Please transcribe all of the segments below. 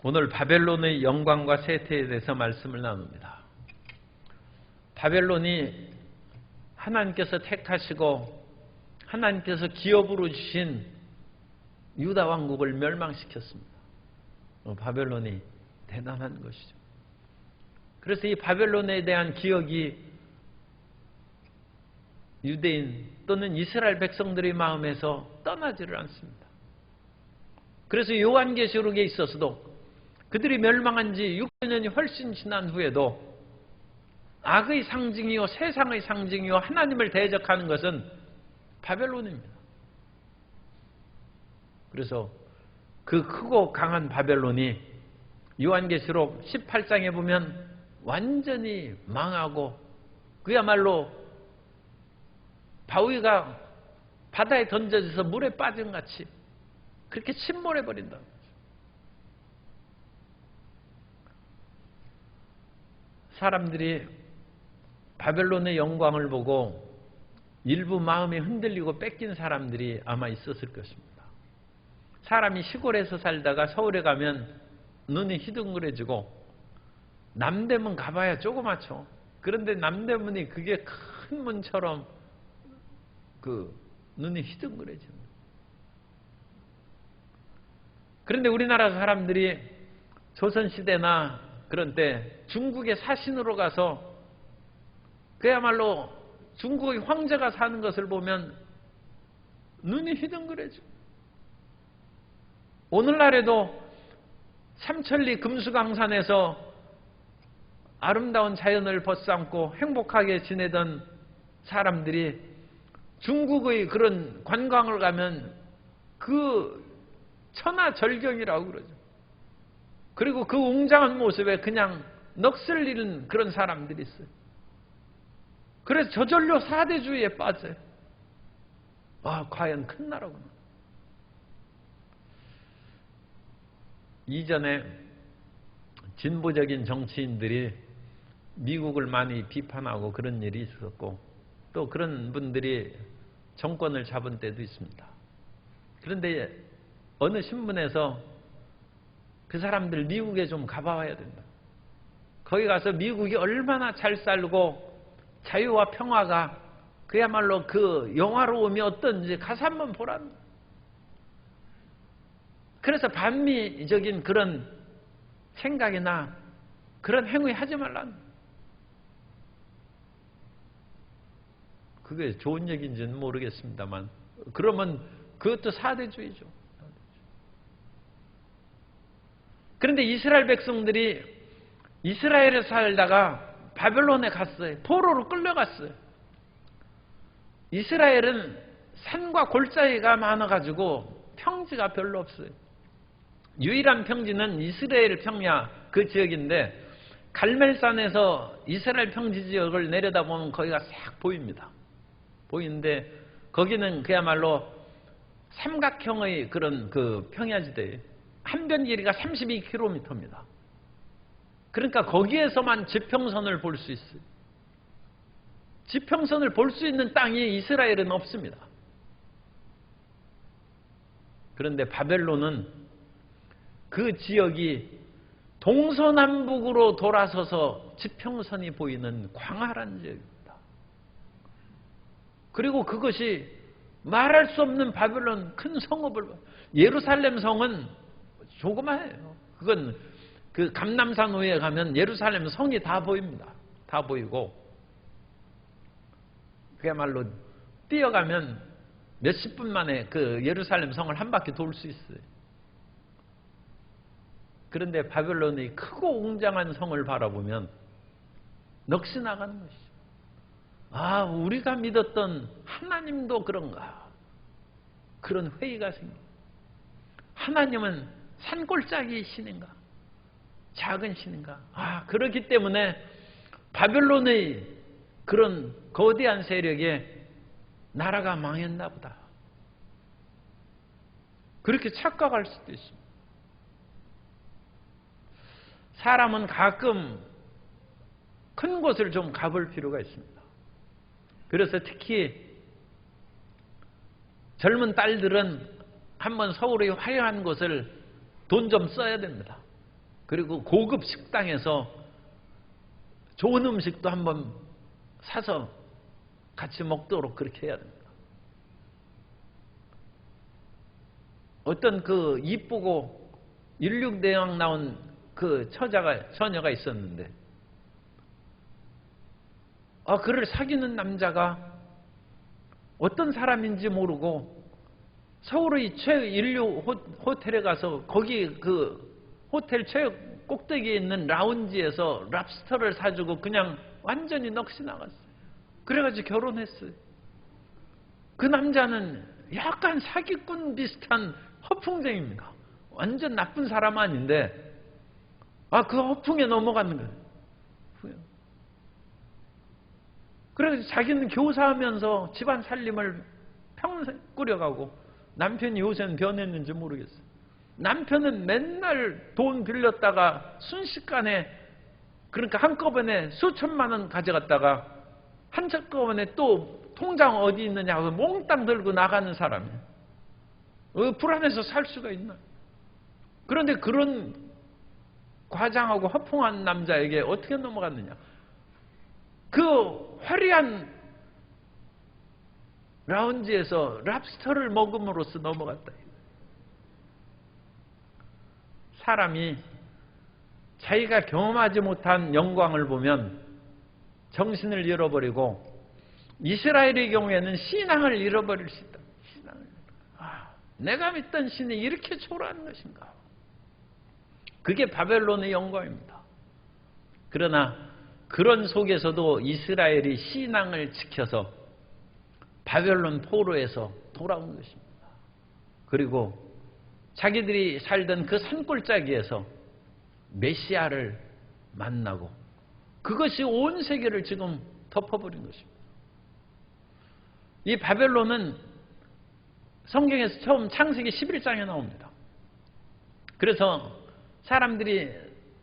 오늘 바벨론의 영광과 쇠퇴에 대해서 말씀을 나눕니다. 바벨론이 하나님께서 택하시고 하나님께서 기업으로 주신 유다 왕국을 멸망시켰습니다. 바벨론이 대단한 것이죠. 그래서 이 바벨론에 대한 기억이 유대인 또는 이스라엘 백성들의 마음에서 떠나지를 않습니다. 그래서 요한계시록에 있어서도 그들이 멸망한 지 600년이 훨씬 지난 후에도 악의 상징이요 세상의 상징이요 하나님을 대적하는 것은 바벨론입니다. 그래서 그 크고 강한 바벨론이 요한계시록 18장에 보면 완전히 망하고 그야말로 바위가 바다에 던져져서 물에 빠진 같이 그렇게 침몰해 버린다. 사람들이 바벨론의 영광을 보고 일부 마음이 흔들리고 뺏긴 사람들이 아마 있었을 것입니다. 사람이 시골에서 살다가 서울에 가면 눈이 희둥그레지고 남대문 가봐야 조그맣죠. 그런데 남대문이 그게 큰 문처럼 눈이 희둥그레집니다. 그런데 우리나라 사람들이 조선시대나 그런 때 중국의 사신으로 가서 그야말로 중국의 황제가 사는 것을 보면 눈이 희둥그레져. 오늘날에도 삼천리 금수강산에서 아름다운 자연을 벗삼고 행복하게 지내던 사람들이 중국의 그런 관광을 가면 그 천하절경이라고 그러죠. 그리고 그 웅장한 모습에 그냥 넋을 잃은 그런 사람들이 있어요. 그래서 저절로 사대주의에 빠져요. 과연 큰 나라구나. 이전에 진보적인 정치인들이 미국을 많이 비판하고 그런 일이 있었고 또 그런 분들이 정권을 잡은 때도 있습니다. 그런데 어느 신문에서 그 사람들 미국에 좀 가봐야 된다. 거기 가서 미국이 얼마나 잘 살고 자유와 평화가 그야말로 그 영화로움이 어떤지 가서 한번 보랍니다. 그래서 반미적인 그런 생각이나 그런 행위 하지 말라는. 그게 좋은 얘기인지는 모르겠습니다만 그러면 그것도 사대주의죠. 그런데 이스라엘 백성들이 이스라엘에 살다가 바벨론에 갔어요. 포로로 끌려갔어요. 이스라엘은 산과 골짜기가 많아가지고 평지가 별로 없어요. 유일한 평지는 이스라엘 평야 그 지역인데 갈멜산에서 이스라엘 평지 지역을 내려다보면 거기가 싹 보입니다. 보이는데 거기는 그야말로 삼각형의 그런 그 평야지대예요. 한 변 길이가 32km입니다. 그러니까 거기에서만 지평선을 볼 수 있어요. 지평선을 볼 수 있는 땅이 이스라엘은 없습니다. 그런데 바벨론은 그 지역이 동서남북으로 돌아서서 지평선이 보이는 광활한 지역입니다. 그리고 그것이 말할 수 없는 바벨론 큰 성읍을 예루살렘 성은 조그마해요. 그건 그 감람산 위에 가면 예루살렘 성이 다 보입니다. 다 보이고 그야말로 뛰어가면 몇십 분 만에 그 예루살렘 성을 한 바퀴 돌 수 있어요. 그런데 바벨론의 크고 웅장한 성을 바라보면 넋이 나가는 것이죠. 우리가 믿었던 하나님도 그런가? 그런 회의가 생깁니다. 하나님은 산골짜기 신인가? 작은 신인가? 그렇기 때문에 바벨론의 그런 거대한 세력에 나라가 망했나 보다. 그렇게 착각할 수도 있습니다. 사람은 가끔 큰 곳을 좀 가볼 필요가 있습니다. 그래서 특히 젊은 딸들은 한번 서울의 화려한 곳을 돈 좀 써야 됩니다. 그리고 고급 식당에서 좋은 음식도 한번 사서 같이 먹도록 그렇게 해야 됩니다. 어떤 그 이쁘고 16대왕 나온 그 처녀가 있었는데, 그를 사귀는 남자가 어떤 사람인지 모르고 서울의 최인류 호텔에 가서 거기 그 호텔 최 꼭대기에 있는 라운지에서 랍스터를 사주고 그냥 완전히 넋이 나갔어요. 그래가지고 결혼했어요. 그 남자는 약간 사기꾼 비슷한 허풍쟁이입니다. 완전 나쁜 사람 아닌데 그 허풍에 넘어가는 거예요. 그래서 자기는 교사하면서 집안 살림을 평생 꾸려가고, 남편이 요새는 변했는지 모르겠어요. 남편은 맨날 돈 빌렸다가 순식간에, 그러니까 한꺼번에 수천만 원 가져갔다가 한꺼번에 또 통장 어디 있느냐고 몽땅 들고 나가는 사람이에요. 불안해서 살 수가 있나? 그런데 그런 과장하고 허풍한 남자에게 어떻게 넘어갔느냐? 그 화려한 라운지에서 랍스터를 먹음으로써 넘어갔다. 사람이 자기가 경험하지 못한 영광을 보면 정신을 잃어버리고, 이스라엘의 경우에는 신앙을 잃어버릴 수 있다. 내가 믿던 신이 이렇게 초라한 것인가? 그게 바벨론의 영광입니다. 그러나 그런 속에서도 이스라엘이 신앙을 지켜서 바벨론 포로에서 돌아온 것입니다. 그리고 자기들이 살던 그 산골짜기에서 메시아를 만나고, 그것이 온 세계를 지금 덮어버린 것입니다. 이 바벨론은 성경에서 처음 창세기 11장에 나옵니다. 그래서 사람들이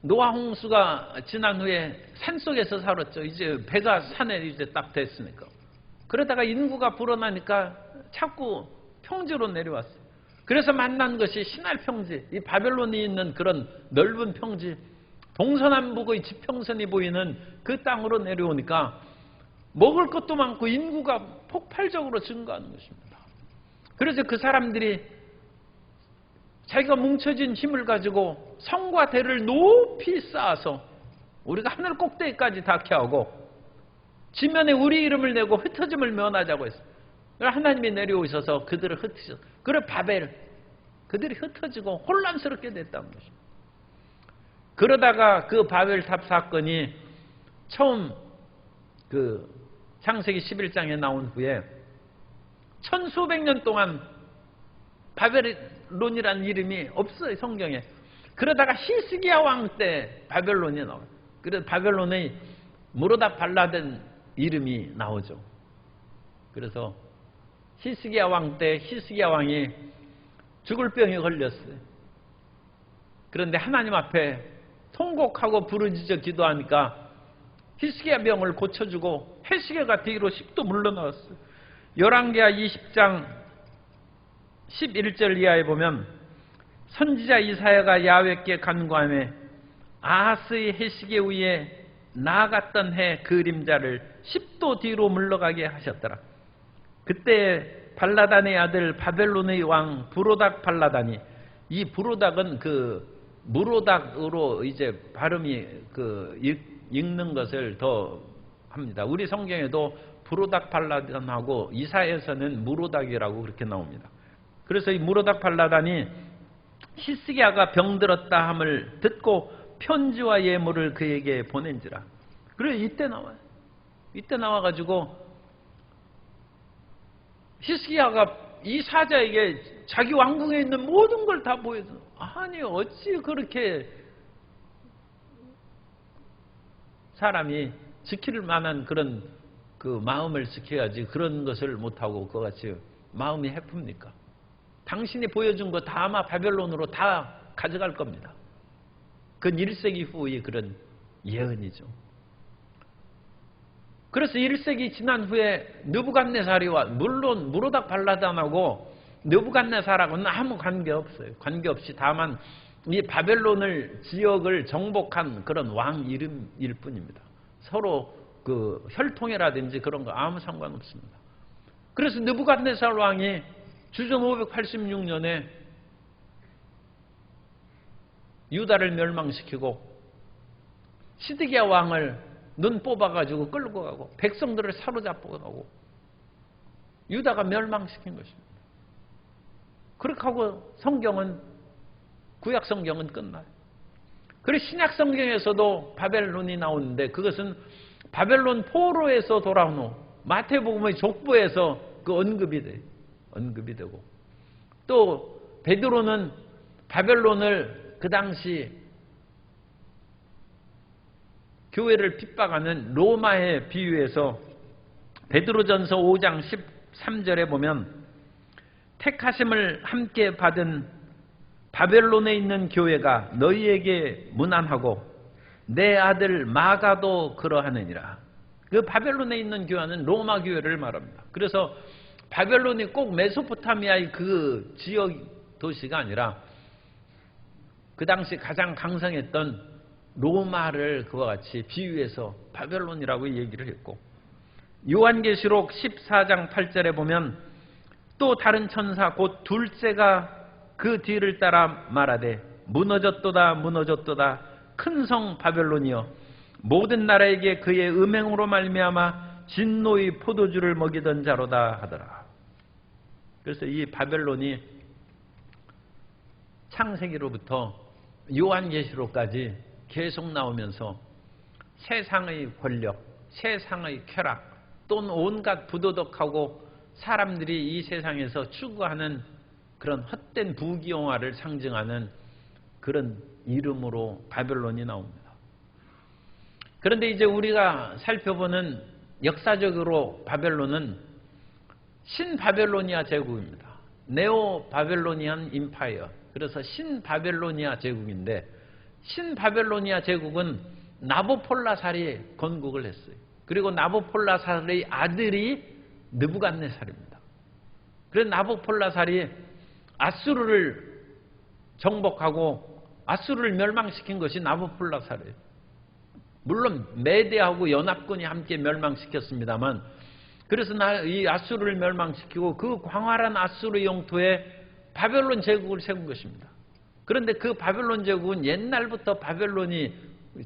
노아 홍수가 지난 후에 산속에서 살았죠. 이제 배가 산에 이제 딱 됐으니까. 그러다가 인구가 불어나니까 자꾸 평지로 내려왔어요. 그래서 만난 것이 시날 평지, 이 바벨론이 있는 그런 넓은 평지, 동서남북의 지평선이 보이는 그 땅으로 내려오니까 먹을 것도 많고 인구가 폭발적으로 증가하는 것입니다. 그래서 그 사람들이 자기가 뭉쳐진 힘을 가지고 성과 대를 높이 쌓아서 우리가 하늘 꼭대기까지 닿게 하고 지면에 우리 이름을 내고 흩어짐을 면하자고 했어요. 하나님이 내려오셔서 그들을 흩으셨어요. 그래 바벨, 그들이 흩어지고 혼란스럽게 됐다는 것입니다. 그러다가 그 바벨탑 사건이 처음 그 창세기 11장에 나온 후에 천수백 년 동안 바벨론이라는 이름이 없어요, 성경에. 그러다가 히스기야 왕 때 바벨론이 나와요. 그래서 바벨론의 무로닥 발라든 이름이 나오죠. 그래서 히스기야 왕 때 히스기야 왕이 죽을 병에 걸렸어요. 그런데 하나님 앞에 통곡하고 부르짖어 기도하니까 히스기야 병을 고쳐주고 히스기야가 뒤로 10도 물러나왔어요. 열왕기하 20장 11절 이하에 보면 선지자 이사야가 야훼께 간구하며 아하스의 히스기야 위에 나아갔던 해 그림자를 10도 뒤로 물러가게 하셨더라. 그때 발라단의 아들 바벨론의 왕 브로닥 발라단이, 이 브로닥은 그 무로닥으로 이제 발음이 그 읽는 것을 더 합니다. 우리 성경에도 브로닥 발라단하고 이사야에서는 무로닥이라고 그렇게 나옵니다. 그래서 이 무로닥 발라단이 히스기야가 병들었다 함을 듣고 편지와 예물을 그에게 보낸지라. 그래 이때 나와요. 이때 나와가지고 히스기야가 이 사자에게 자기 왕궁에 있는 모든 걸 다 보여줘. 아니 어찌 그렇게 사람이 지킬 만한 그런 그 마음을 지켜야지 그런 것을 못하고 그같이 마음이 해픕니까? 당신이 보여준 거 다 아마 바벨론으로 다 가져갈 겁니다. 그건 1세기 후의 그런 예언이죠. 그래서 1세기 지난 후에 느부갓네살이와, 물론 무로닥 발라단하고 느부갓네살하고는 아무 관계없어요. 관계없이 다만 이 바벨론을 지역을 정복한 그런 왕 이름일 뿐입니다. 서로 그 혈통이라든지 그런 거 아무 상관없습니다. 그래서 느부갓네살 왕이 주전 586년에 유다를 멸망시키고 시드기야 왕을 눈 뽑아가지고 끌고 가고 백성들을 사로잡고 가고 유다가 멸망시킨 것입니다. 그렇게 하고 구약 성경은 끝나요. 그리고 신약 성경에서도 바벨론이 나오는데 그것은 바벨론 포로에서 돌아온 후 마태복음의 족보에서 그 언급이 되고 또 베드로는 바벨론을 그 당시 교회를 핍박하는 로마에 비유해서 베드로전서 5장 13절에 보면 택하심을 함께 받은 바벨론에 있는 교회가 너희에게 문안하고 내 아들 마가도 그러하느니라. 그 바벨론에 있는 교회는 로마 교회를 말합니다. 그래서 바벨론이 꼭 메소포타미아의 그 지역 도시가 아니라 그 당시 가장 강성했던 로마를 그와 같이 비유해서 바벨론이라고 얘기를 했고 요한계시록 14장 8절에 보면 또 다른 천사 곧 둘째가 그 뒤를 따라 말하되 무너졌도다 무너졌도다 큰 성 바벨론이여 모든 나라에게 그의 음행으로 말미암아 진노의 포도주를 먹이던 자로다 하더라. 그래서 이 바벨론이 창세기로부터 요한계시록까지 계속 나오면서 세상의 권력, 세상의 쾌락 또는 온갖 부도덕하고 사람들이 이 세상에서 추구하는 그런 헛된 부귀영화를 상징하는 그런 이름으로 바벨론이 나옵니다. 그런데 이제 우리가 살펴보는 역사적으로 바벨론은 신바벨로니아 제국입니다. 네오 바벨로니안 임파이어. 그래서 신바벨로니아 제국인데 신바벨로니아 제국은 나보폴라살이 건국을 했어요. 그리고 나보폴라살의 아들이 느부갓네살입니다. 그래서 나보폴라살이 아수르를 정복하고 아수르를 멸망시킨 것이 나보폴라살이에요. 물론 메대하고 연합군이 함께 멸망시켰습니다만 그래서 이 아수르를 멸망시키고 그 광활한 아수르 영토에 바벨론 제국을 세운 것입니다. 그런데 그 바벨론 제국은 옛날부터 바벨론이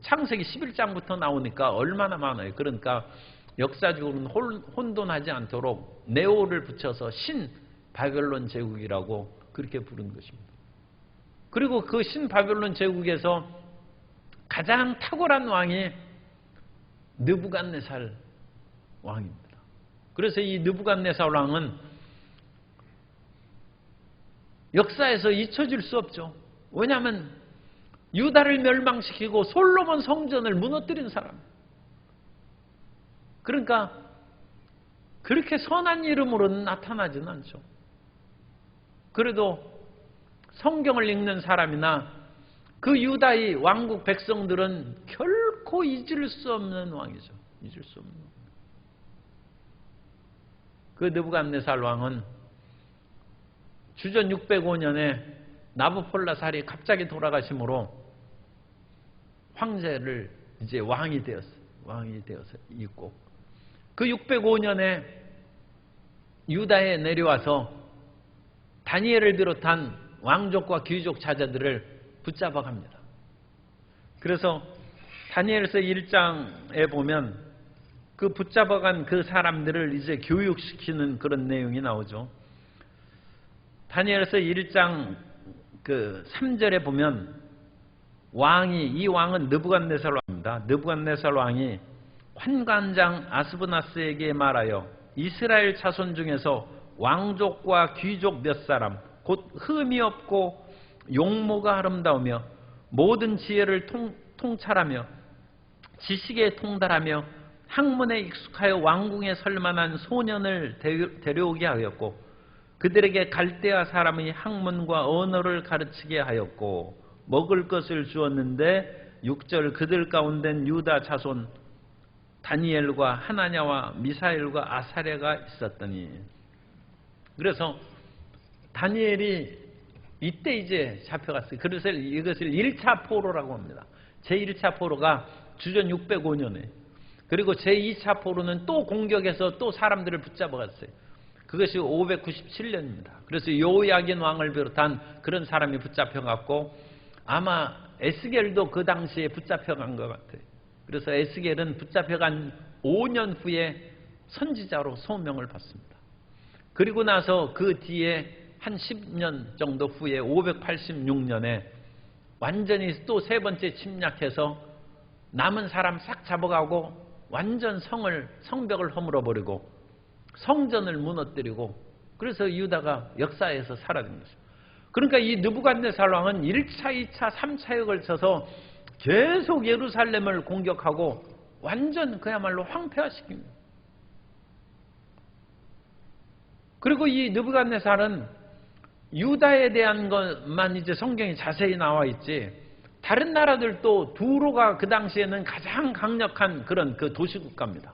창세기 11장부터 나오니까 얼마나 많아요. 그러니까 역사적으로는 혼돈하지 않도록 네오를 붙여서 신 바벨론 제국이라고 그렇게 부른 것입니다. 그리고 그 신 바벨론 제국에서 가장 탁월한 왕이 느부갓네살 왕입니다. 그래서 이 느부갓네살 왕은 역사에서 잊혀질 수 없죠. 왜냐하면 유다를 멸망시키고 솔로몬 성전을 무너뜨린 사람. 그러니까 그렇게 선한 이름으로는 나타나지는 않죠. 그래도 성경을 읽는 사람이나 그 유다의 왕국 백성들은 결코 잊을 수 없는 왕이죠. 잊을 수 없는 왕. 그 느부갓네살 왕은 주전 605년에 나부폴라살이 갑자기 돌아가심으로 황제를 이제 왕이 되어서 있고 그 605년에 유다에 내려와서 다니엘을 비롯한 왕족과 귀족 자제들을 붙잡아 갑니다. 그래서 다니엘서 1장에 보면 그 붙잡아간 그 사람들을 이제 교육시키는 그런 내용이 나오죠. 다니엘서 1장 그 3절에 보면 이 왕은 느부갓네살 왕입니다. 느부갓네살 왕이 환관장 아스브나스에게 말하여 이스라엘 자손 중에서 왕족과 귀족 몇 사람 곧 흠이 없고 용모가 아름다우며 모든 지혜를 통찰하며 지식에 통달하며 학문에 익숙하여 왕궁에 설 만한 소년을 데려오게 하였고 그들에게 갈대아 사람의 학문과 언어를 가르치게 하였고 먹을 것을 주었는데 6절 그들 가운데 유다 자손 다니엘과 하나냐와 미사엘과 아사랴가 있었더니 그래서 다니엘이 이때 이제 잡혀갔어요. 그래서 이것을 1차 포로라고 합니다. 제1차 포로가 주전 605년에 그리고 제2차 포로는 또 공격해서 또 사람들을 붙잡아갔어요. 그것이 597년입니다. 그래서 요야긴 왕을 비롯한 그런 사람이 붙잡혀갔고 아마 에스겔도 그 당시에 붙잡혀간 것 같아요. 그래서 에스겔은 붙잡혀간 5년 후에 선지자로 소명을 받습니다. 그리고 나서 그 뒤에 한 10년 정도 후에 586년에 완전히 또 세 번째 침략해서 남은 사람 싹 잡아가고 완전 성벽을 허물어버리고 성전을 무너뜨리고 그래서 유다가 역사에서 사라진 것입니다. 그러니까 이 느부갓네살 왕은 1차, 2차, 3차에 걸쳐서 계속 예루살렘을 공격하고 완전 그야말로 황폐화시킵니다. 그리고 이 느부갓네살은 유다에 대한 것만 이제 성경이 자세히 나와 있지 다른 나라들도 두로가 그 당시에는 가장 강력한 그런 그 도시국가입니다.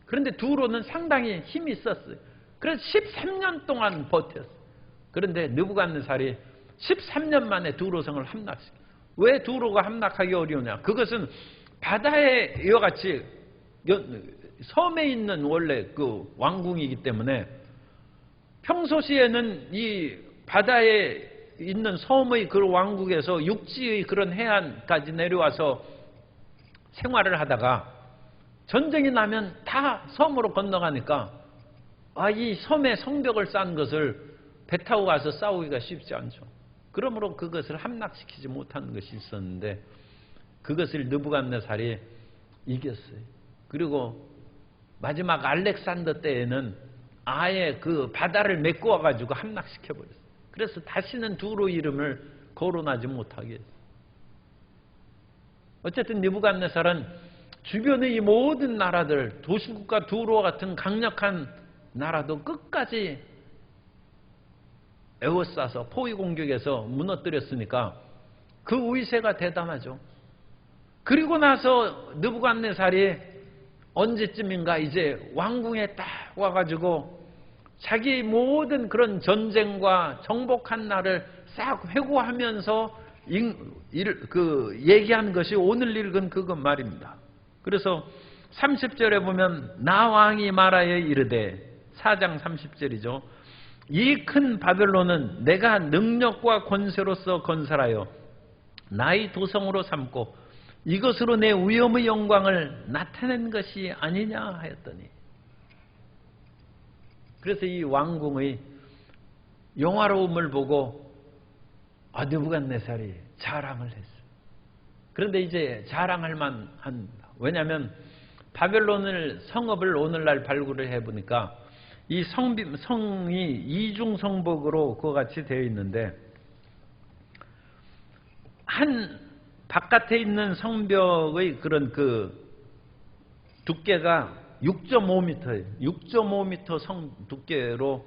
그런데 두로는 상당히 힘이 있었어요. 그래서 13년 동안 버텼어요. 그런데 느부갓네살이 13년 만에 두로성을 함락시켰어요. 왜 두로가 함락하기 어려우냐? 그것은 바다에 이와 같이 섬에 있는 원래 그 왕궁이기 때문에 평소시에는 이 바다에 있는 섬의 그 왕국에서 육지의 그런 해안까지 내려와서 생활을 하다가 전쟁이 나면 다 섬으로 건너가니까 이 섬에 성벽을 쌓은 것을 배 타고 가서 싸우기가 쉽지 않죠. 그러므로 그것을 함락시키지 못하는 것이 있었는데 그것을 느부갓네살이 이겼어요. 그리고 마지막 알렉산더 때에는 아예 그 바다를 메꿔 와가지고 함락시켜버렸어요. 그래서 다시는 두로 이름을 거론하지 못하게 했어요. 어쨌든 느부갓네살은 주변의 이 모든 나라들, 도시국가 두로와 같은 강력한 나라도 끝까지 에워싸서 포위 공격해서 무너뜨렸으니까 그 위세가 대단하죠. 그리고 나서 느부갓네살이 언제쯤인가 이제 왕궁에 딱 와가지고 자기 모든 그런 전쟁과 정복한 날을 싹 회고하면서 얘기한 것이 오늘 읽은 그것 말입니다. 그래서 30절에 보면 나 왕이 말하여 이르되 4장 30절이죠. 이 큰 바벨론은 내가 능력과 권세로서 건설하여 나의 도성으로 삼고 이것으로 내 위엄의 영광을 나타낸 것이 아니냐 하였더니 그래서 이 왕궁의 영화로움을 보고 느부갓네살이 자랑을 했어요. 그런데 이제 자랑할 만합니다. 왜냐하면 바벨론을 성읍을 오늘날 발굴을 해보니까 이 성이 이중성벽으로 그와 같이 되어 있는데 한 바깥에 있는 성벽의 그런 그 두께가 6.5m예요. 6.5m 성 두께로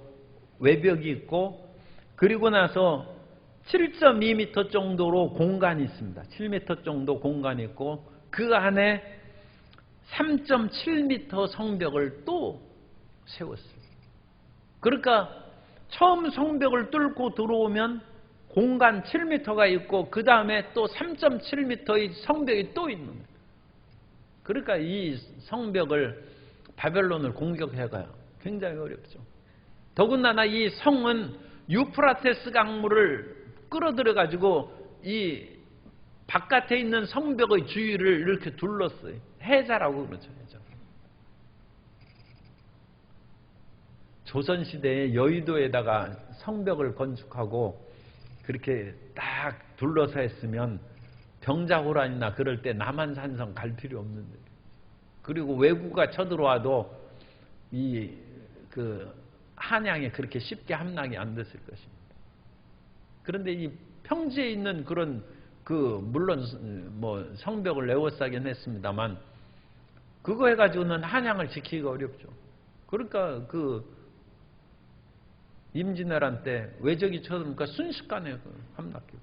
외벽이 있고 그리고 나서 7.2m 정도로 공간이 있습니다. 7m 정도 공간이 있고 그 안에 3.7m 성벽을 또 세웠어요. 그러니까 처음 성벽을 뚫고 들어오면 공간 7m가 있고 그 다음에 또 3.7m의 성벽이 또 있는 거예요. 그러니까 이 성벽을 바벨론을 공격해가요. 굉장히 어렵죠. 더군다나 이 성은 유프라테스 강물을 끌어들여 가지고 이 바깥에 있는 성벽의 주위를 이렇게 둘렀어요. 해자라고 그러죠. 해자. 조선시대에 여의도에다가 성벽을 건축하고 그렇게 딱 둘러서 했으면 병자호란이나 그럴 때 남한산성 갈 필요 없는데 그리고 외구가 쳐들어와도 그 한양에 그렇게 쉽게 함락이 안 됐을 것입니다. 그런데 이 평지에 있는 그런 물론 뭐 성벽을 에워싸긴 했습니다만 그거 해가지고는 한양을 지키기가 어렵죠. 그러니까 임진왜란 때 외적이 쳐들으니까 순식간에 함락해요.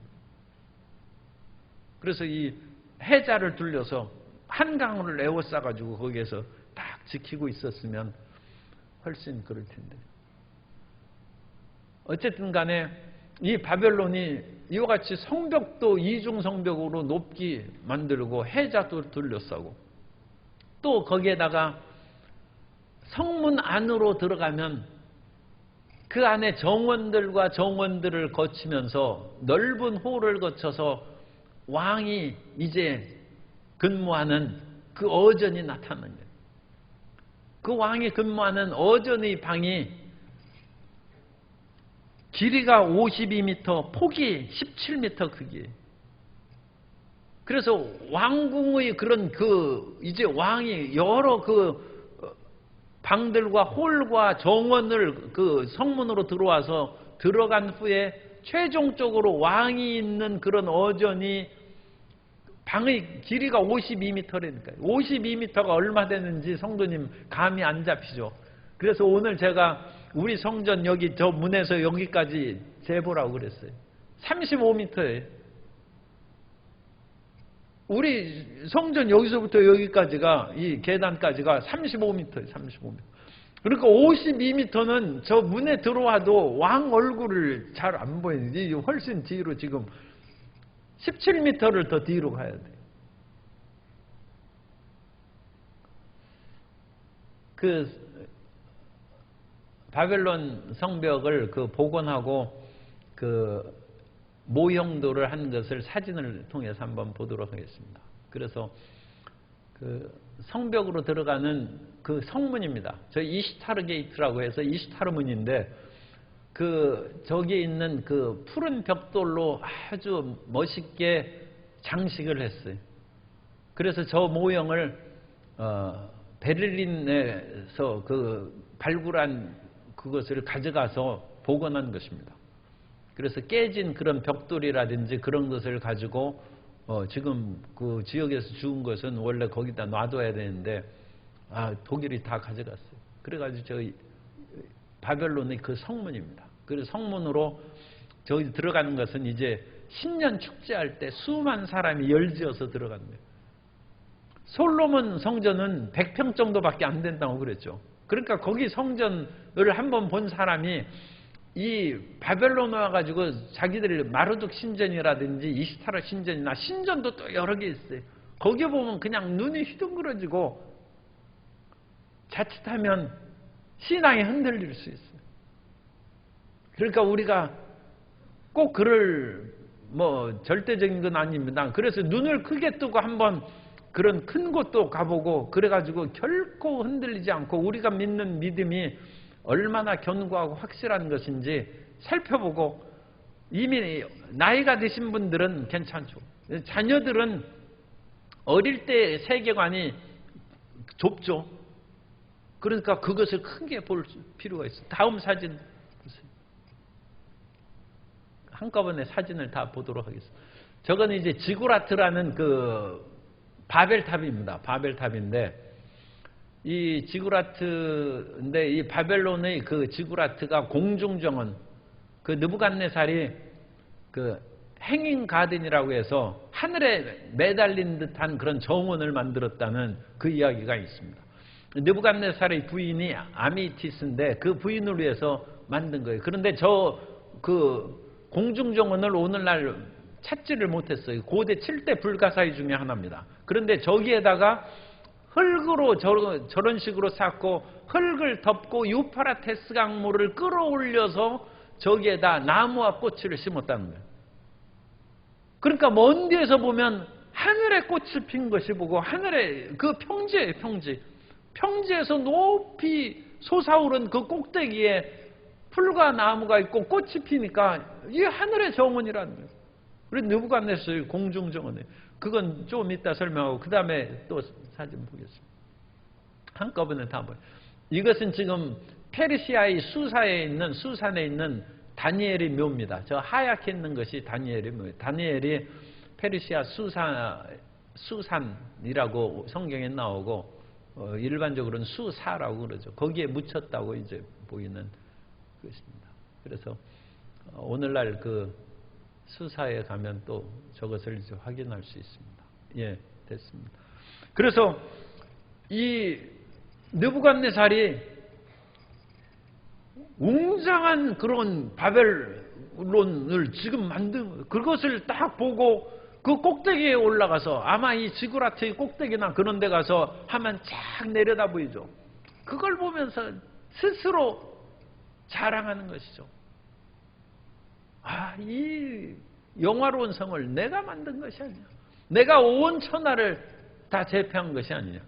그래서 이 해자를 둘러서 한강을 에워싸가지고 거기에서 딱 지키고 있었으면 훨씬 그럴 텐데. 어쨌든 간에 이 바벨론이 이와 같이 성벽도 이중 성벽으로 높게 만들고 해자도 둘러싸고, 또 거기에다가 성문 안으로 들어가면 그 안에 정원들과 정원들을 거치면서 넓은 홀을 거쳐서 왕이 이제 근무하는 그 어전이 나타나는 거예요. 그 왕이 근무하는 어전의 방이 길이가 52m, 폭이 17m 크기. 그래서 왕궁의 그런 이제 왕이 여러 방들과 홀과 정원을 성문으로 들어와서 들어간 후에 최종적으로 왕이 있는 그런 어전이 방의 길이가 52m라니까요. 52m가 얼마 되는지 성도님 감이 안 잡히죠. 그래서 오늘 제가 우리 성전 여기 저 문에서 여기까지 재보라고 그랬어요. 35m예요. 우리 성전 여기서부터 여기까지가, 이 계단까지가 35m예요. 35m. 그러니까 52m는 저 문에 들어와도 왕 얼굴을 잘 안 보이는지 훨씬 뒤로 지금 17m를 더 뒤로 가야 돼요. 바벨론 성벽을 복원하고 모형도를 한 것을 사진을 통해서 한번 보도록 하겠습니다. 그래서 성벽으로 들어가는 성문입니다. 저 이슈타르 게이트라고 해서 이슈타르 문인데, 저기에 있는 푸른 벽돌로 아주 멋있게 장식을 했어요. 그래서 저 모형을 베를린에서 발굴한 그것을 가져가서 복원한 것입니다. 그래서 깨진 그런 벽돌이라든지 그런 것을 가지고 지금 그 지역에서 주운 것은 원래 거기다 놔둬야 되는데 독일이 다 가져갔어요. 그래가지고 저희 바벨론의 성문입니다. 그래서 성문으로 저기 들어가는 것은 이제 신년 축제할 때 수만 사람이 열지어서 들어간 거예요. 솔로몬 성전은 100평 정도밖에 안 된다고 그랬죠. 그러니까 거기 성전을 한번 본 사람이 이 바벨론 와가지고 자기들 마르둑 신전이라든지 이스타르 신전이나 신전도 또 여러 개 있어요. 거기 보면 그냥 눈이 휘둥그러지고 자칫하면 신앙이 흔들릴 수 있어요. 그러니까 우리가 꼭 그럴 절대적인 건 아닙니다. 그래서 눈을 크게 뜨고 한번 그런 큰 곳도 가보고 그래가지고 결코 흔들리지 않고 우리가 믿는 믿음이 얼마나 견고하고 확실한 것인지 살펴보고, 이미 나이가 드신 분들은 괜찮죠. 자녀들은 어릴 때 세계관이 좁죠. 그러니까 그것을 크게 볼 필요가 있어요. 다음 사진 보세요. 한꺼번에 사진을 다 보도록 하겠습니다. 저건 이제 지구라트라는 바벨탑입니다. 바벨탑인데, 이 지구라트인데 이 바벨론의 지구라트가 공중정원, 느부갓네살이 행잉 가든이라고 해서 하늘에 매달린 듯한 그런 정원을 만들었다는 그 이야기가 있습니다. 느부갓네살의 부인이 아미티스인데 그 부인을 위해서 만든 거예요. 그런데 저 공중정원을 오늘날 찾지를 못했어요. 고대 7대 불가사의 중에 하나입니다. 그런데 저기에다가 흙으로 저런 식으로 쌓고 흙을 덮고 유프라테스 강물을 끌어올려서 저기에다 나무와 꽃을 심었다는 거예요. 그러니까 먼 데에서 보면 하늘에 꽃이 핀 것이 보고, 하늘에 평지예요, 평지. 평지에서 높이 솟아오른 그 꼭대기에 풀과 나무가 있고 꽃이 피니까 이게 하늘의 정원이라는 거예요. 그래서 느부갓네살의 공중정원이에요. 그건 좀 이따 설명하고 그 다음에 또 사진 보겠습니다. 한꺼번에 다 보여요. 이것은 지금 페르시아의 수산에 있는 다니엘의 묘입니다. 저 하얗게 있는 것이 다니엘의 묘예요. 다니엘이 페르시아 수산이라고 성경에 나오고 일반적으로는 수사라고 그러죠. 거기에 묻혔다고 이제 보이는 것입니다. 그래서 오늘날 수사에 가면 또 저것을 이제 확인할 수 있습니다. 예, 됐습니다. 그래서 이 느부갓네살이 웅장한 그런 바벨론을 지금 만든 그것을 딱 보고 그 꼭대기에 올라가서 아마 이 지구라트의 꼭대기나 그런 데 가서 하면 쫙 내려다 보이죠. 그걸 보면서 스스로 자랑하는 것이죠. 아, 이 영화로운 성을 내가 만든 것이 아니냐. 내가 온 천하를 다 제패한 것이 아니냐.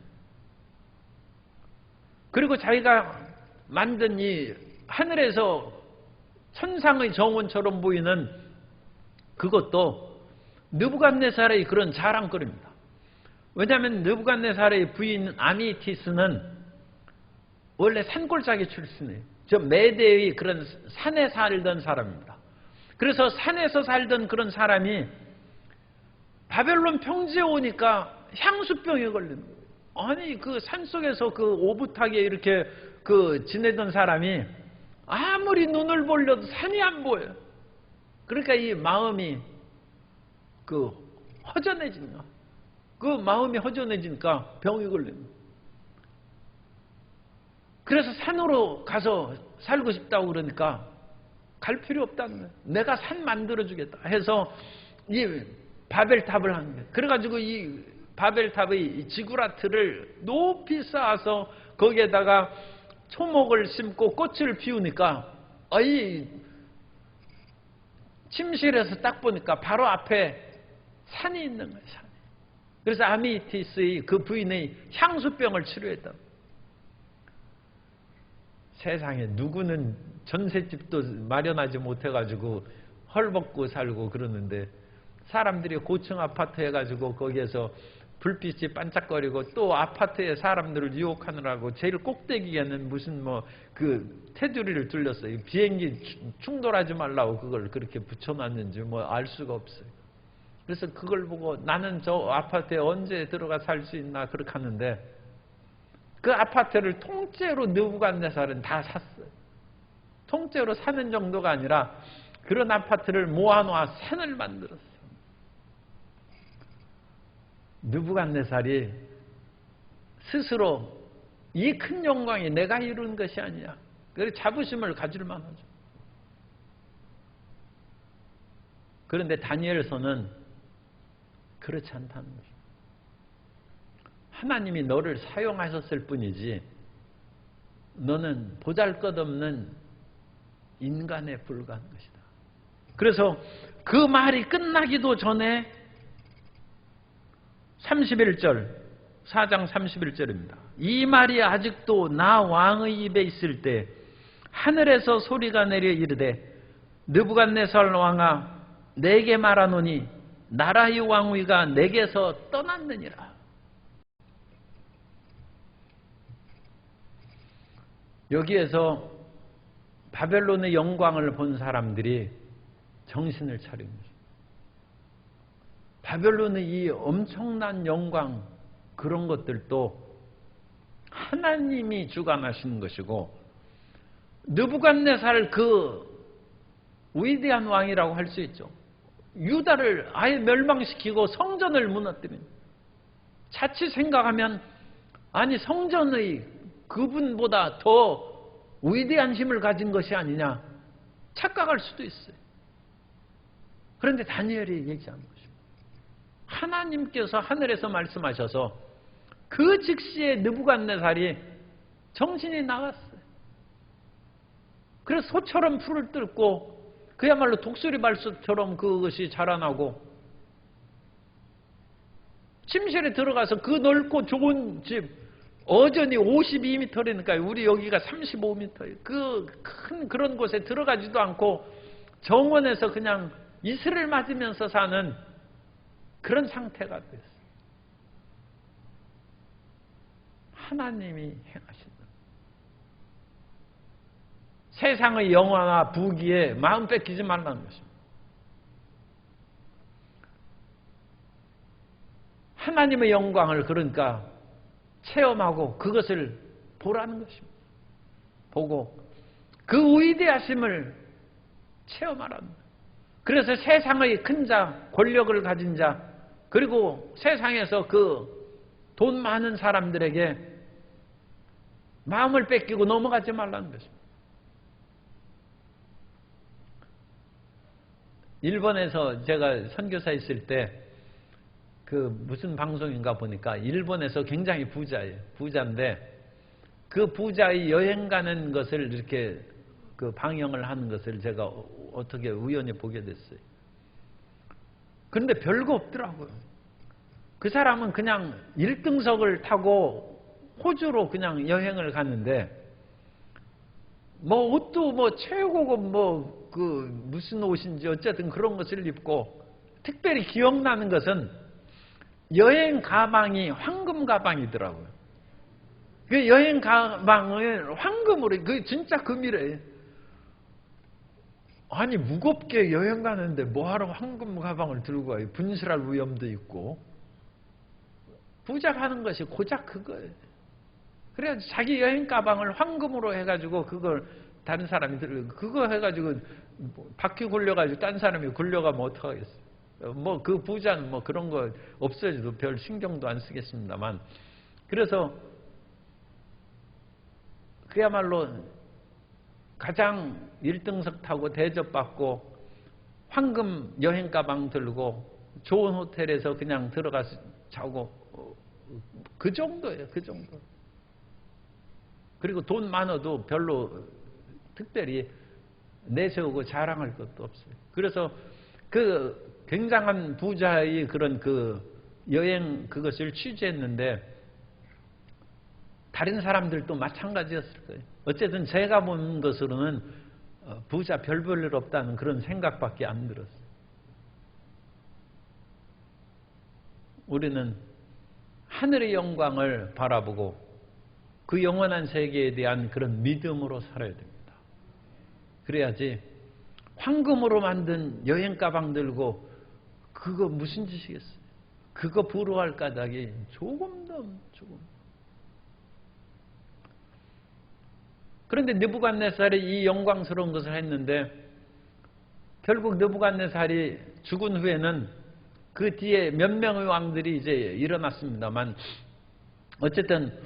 그리고 자기가 만든 이 하늘에서 천상의 정원처럼 보이는 그것도 느부갓네살의 그런 자랑거리입니다. 왜냐하면 느부갓네살의 부인 아미티스는 원래 산골짜기 출신이에요. 저 메대의 그런 산에 살던 사람입니다. 그래서 산에서 살던 그런 사람이 바벨론 평지에 오니까 향수병에 걸리는 거예요. 아니 그 산속에서 그 오붓하게 이렇게 그 지내던 사람이 아무리 눈을 벌려도 산이 안 보여요. 그러니까 이 마음이 그 허전해지니까 그 마음이 허전해지니까 병이 걸리는 거예요. 그래서 산으로 가서 살고 싶다고 그러니까 갈 필요 없다는 거예요. 내가 산 만들어주겠다 해서 이 바벨탑을 한 거예요. 그래가지고 이 바벨탑의 지구라트를 높이 쌓아서 거기에다가 초목을 심고 꽃을 피우니까 이 침실에서 딱 보니까 바로 앞에 산이 있는 거예요. 산이. 그래서 아미티스의 그 부인의 향수병을 치료했다. 세상에 누구는 전셋집도 마련하지 못해가지고 헐벗고 살고 그러는데 사람들이 고층 아파트 해가지고 거기에서 불빛이 반짝거리고 또 아파트에 사람들을 유혹하느라고 제일 꼭대기에는 무슨 뭐 그 테두리를 뚫렸어요. 비행기 충돌하지 말라고 그걸 그렇게 붙여놨는지 뭐 알 수가 없어요. 그래서 그걸 보고 나는 저 아파트에 언제 들어가 살 수 있나 그렇게 하는데 그 아파트를 통째로 느부갓네살은 다 샀어요. 통째로 사는 정도가 아니라 그런 아파트를 모아놓아 산을 만들었어요. 느부갓네살이 스스로 이 큰 영광이 내가 이룬 것이 아니냐. 그래서 자부심을 가질 만하죠. 그런데 다니엘서는 그렇지 않다는 거죠. 하나님이 너를 사용하셨을 뿐이지 너는 보잘것없는 인간에 불과한 것이다. 그래서 그 말이 끝나기도 전에 31절 4장 31절입니다. 이 말이 아직도 나 왕의 입에 있을 때 하늘에서 소리가 내려 이르되 느부갓네살 왕아 내게 말하노니 나라의 왕위가 내게서 떠났느니라. 여기에서 바벨론의 영광을 본 사람들이 정신을 차립니다. 바벨론의 이 엄청난 영광 그런 것들도 하나님이 주관하시는 것이고 느부갓네살 그 위대한 왕이라고 할 수 있죠. 유다를 아예 멸망시키고 성전을 무너뜨린 자칫 생각하면 아니 성전의 그분보다 더 위대한 힘을 가진 것이 아니냐 착각할 수도 있어요. 그런데 다니엘이 얘기하는 것입니다. 하나님께서 하늘에서 말씀하셔서 그 즉시에 느부갓네살이 정신이 나갔어요. 그래서 소처럼 풀을 뜯고 그야말로 독수리 발수처럼 그것이 자라나고 침실에 들어가서 그 넓고 좋은 집 어전이 52m라니까요. 우리 여기가 35m예요. 그 큰 그런 곳에 들어가지도 않고 정원에서 그냥 이슬을 맞으면서 사는 그런 상태가 됐어요. 하나님이 행하신다. 세상의 영화나 부귀에 마음 뺏기지 말라는 것입니다. 하나님의 영광을 그러니까 체험하고 그것을 보라는 것입니다. 보고 그 위대하심을 체험하라는 거예요. 그래서 세상의 큰 자, 권력을 가진 자, 그리고 세상에서 그 돈 많은 사람들에게 마음을 뺏기고 넘어가지 말라는 것입니다. 일본에서 제가 선교사 있을 때 그 무슨 방송인가 보니까 일본에서 굉장히 부자예요. 부자인데 그 부자의 여행 가는 것을 이렇게 그 방영을 하는 것을 제가 어떻게 우연히 보게 됐어요. 그런데 별거 없더라고요. 그 사람은 그냥 1등석을 타고 호주로 그냥 여행을 가는데 뭐 옷도 뭐 최고급 뭐 그 무슨 옷인지 어쨌든 그런 것을 입고 특별히 기억나는 것은 여행 가방이 황금 가방이더라고요. 그 여행 가방을 황금으로, 그 진짜 금이래. 아니 무겁게 여행 가는데 뭐하러 황금 가방을 들고 가요? 분실할 위험도 있고. 부자가 하는 것이 고작 그거예요. 그래서 자기 여행 가방을 황금으로 해가지고 그걸 다른 사람이 들고 그거 해가지고 바퀴 굴려가지고 딴 사람이 굴려가면 어떡하겠어요? 뭐 그 부자는 뭐 그런 거 없어져도 별 신경도 안 쓰겠습니다만, 그래서 그야말로 가장 1등석 타고 대접받고 황금 여행 가방 들고 좋은 호텔에서 그냥 들어가서 자고 그 정도예요. 그 정도. 그리고 돈 많아도 별로 특별히 내세우고 자랑할 것도 없어요. 그래서 그 굉장한 부자의 그런 그 여행 그것을 취재했는데 다른 사람들도 마찬가지였을 거예요. 어쨌든 제가 본 것으로는 부자 별 볼 일 없다는 그런 생각밖에 안 들었어요. 우리는 하늘의 영광을 바라보고 그 영원한 세계에 대한 그런 믿음으로 살아야 됩니다. 그래야지 황금으로 만든 여행 가방 들고 그거 무슨 짓이겠어요? 그거 부러워할 까닭이 조금도 조금. 그런데 느부갓네살이 이 영광스러운 것을 했는데 결국 느부갓네살이 죽은 후에는 그 뒤에 몇 명의 왕들이 이제 일어났습니다만 어쨌든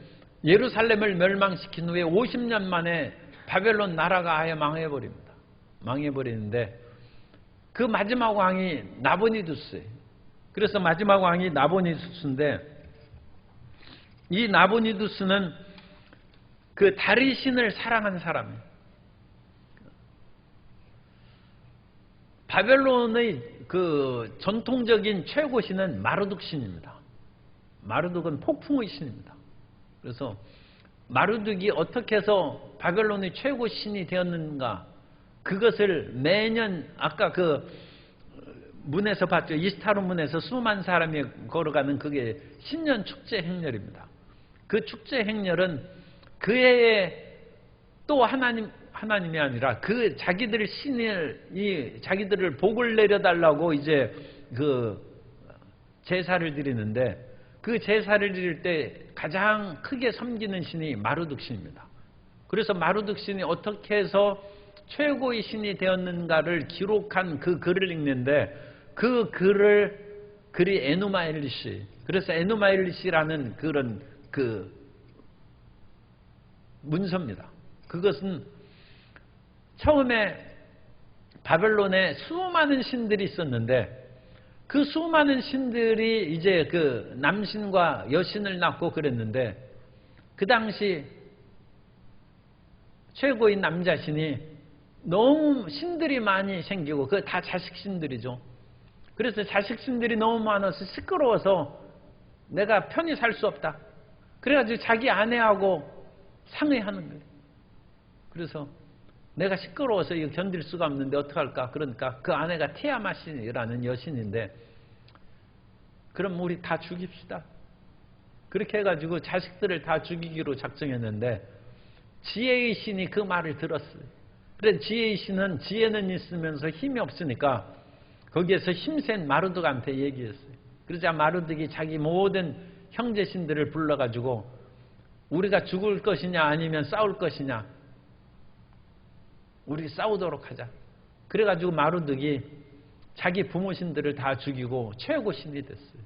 예루살렘을 멸망시킨 후에 50년 만에 바벨론 나라가 아예 망해버립니다. 망해버리는데 그 마지막 왕이 나보니두스예요. 그래서 마지막 왕이 나보니두스인데 이 나보니두스는 그 다리 신을 사랑한 사람이에요. 바벨론의 그 전통적인 최고 신은 마르둑 신입니다. 마르둑은 폭풍의 신입니다. 그래서 마르둑이 어떻게 해서 바벨론의 최고 신이 되었는가, 그것을 매년 아까 그 문에서 봤죠. 이스타로 문에서 수많은 사람이 걸어가는 그게 신년 축제 행렬입니다. 그 축제 행렬은 그 해에 또 하나님이 아니라 그 자기들 신을 자기들을 복을 내려달라고 이제 그 제사를 드리는데 그 제사를 드릴 때 가장 크게 섬기는 신이 마르둑 신입니다. 그래서 마르둑 신이 어떻게 해서 최고의 신이 되었는가를 기록한 그 글을 읽는데 그 글이 에누마엘리시. 그래서 에누마엘리시라는 그런 그 문서입니다. 그것은 처음에 바벨론에 수많은 신들이 있었는데 그 수많은 신들이 이제 그 남신과 여신을 낳고 그랬는데 그 당시 최고의 남자신이 너무 신들이 많이 생기고 그 다 자식신들이죠. 그래서 자식신들이 너무 많아서 시끄러워서 내가 편히 살 수 없다. 그래가지고 자기 아내하고 상의하는 거예요. 그래서 내가 시끄러워서 이거 견딜 수가 없는데 어떡할까? 그러니까 그 아내가 티아마신이라는 여신인데 그럼 우리 다 죽입시다. 그렇게 해가지고 자식들을 다 죽이기로 작정했는데 지혜의 신이 그 말을 들었어요. 그래서 지혜의 신은 지혜는 있으면서 힘이 없으니까 거기에서 힘센 마르둑한테 얘기했어요. 그러자 마르둑이 자기 모든 형제신들을 불러가지고 우리가 죽을 것이냐 아니면 싸울 것이냐, 우리 싸우도록 하자. 그래가지고 마르둑이 자기 부모신들을 다 죽이고 최고신이 됐어요.